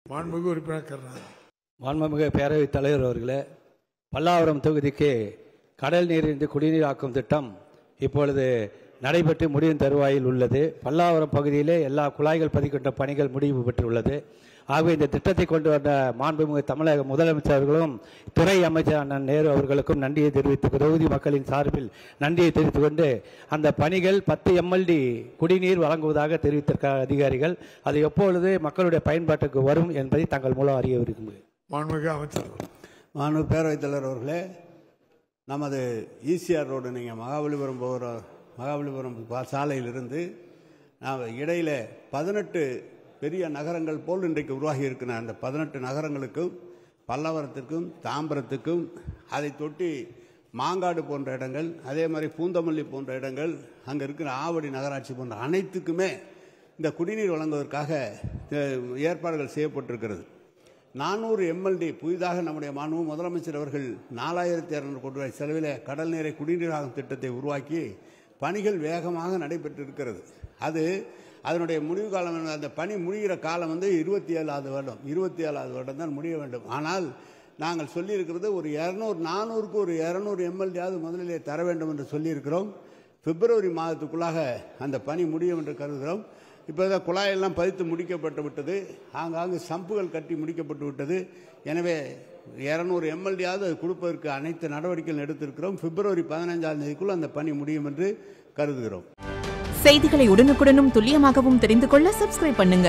மாண்புமிகு உறுப்பினர் கருணாநிதி. மாண்புமிகு பேரவைத் தலைவர் அவர்களே, பல்லாவரம் தொகுதிக்கு கடல் நீரிலிருந்து குடிநீர் ஆக்கும் திட்டம் இப்பொழுது நடைபெற்று முடியும் தருவாயில் உள்ளது. பல்லாவரம் பகுதியிலே எல்லா குழாய்கள் பதிக்கின்ற பணிகள் முடிவு பெற்றுள்ளது. ஆகவே இந்த திட்டத்தை கொண்டு வந்த மாண்புமிகு தமிழக முதலமைச்சர் அவர்களும் துறை அமைச்சர் அண்ணன் நேரு அவர்களுக்கும் நன்றியை தெரிவித்து தொகுதி மக்களின் சார்பில் நன்றியை தெரிவித்துக் கொண்டு அந்த பணிகள் 10 MLD குடிநீர் வழங்குவதாக தெரிவித்திருக்க அதிகாரிகள் அது எப்பொழுது மக்களுடைய பயன்பாட்டுக்கு வரும் என்பதை தங்கள் மூலம் அறிய விரும்புகிறேன். மாண்புமிகு அமைச்சர். மாண்புமிகு பேரவைத் தலைவர் அவர்களே, நமது ஈசிஆர் ரோடு நீங்கள் மகாபலிபுரம் சாலையிலிருந்து இடையில 18 பெரிய நகரங்கள் போல் இன்றைக்கு உருவாகி இருக்கிற அந்த 18 நகரங்களுக்கும் பல்லாவரத்திற்கும் தாம்பரத்துக்கும் அதை தொட்டி மாங்காடு போன்ற இடங்கள், அதே மாதிரி பூந்தமல்லி போன்ற இடங்கள், அங்கே இருக்கிற ஆவடி நகராட்சி போன்ற அனைத்துக்குமே இந்த குடிநீர் வழங்குவதற்காக ஏற்பாடுகள் செய்யப்பட்டிருக்கிறது. 400 MLD புதிதாக நம்முடைய மாண்பு முதலமைச்சர் அவர்கள் 4200 கோடி ரூபாய் செலவில் கடல் நீரை குடிநீராகும் திட்டத்தை உருவாக்கி பணிகள் வேகமாக நடைபெற்றிருக்கிறது. அதனுடைய முடிவு காலம், அந்த பணி முடிகிற காலம் 27வது வருடம். 27வது வருடம் தான் முடிய வேண்டும். ஆனால் நாங்கள் சொல்லியிருக்கிறது ஒரு 400க்கு ஒரு 200 MLDயாவது முதலிலே தர வேண்டும் என்று சொல்லியிருக்கிறோம். பிப்ரவரி மாதத்துக்குள்ளாக அந்த பணி முடியும் என்று கருதுகிறோம். இப்போ தான் குழாயெல்லாம் பதித்து முடிக்கப்பட்டு விட்டது, ஆங்காங்கு சம்புகள் கட்டி முடிக்கப்பட்டு விட்டது. எனவே 200 MLDயாவது கொடுப்பதற்கு அனைத்து நடவடிக்கைகள் எடுத்திருக்கிறோம். பிப்ரவரி 15ஆம் தேதிக்குள் அந்த பணி முடியும் என்று கருதுகிறோம். செய்திகளை உடனுக்குடனும் துல்லியமாகவும் தெரிந்து கொள்ள சப்ஸ்கிரைப் பண்ணுங்க.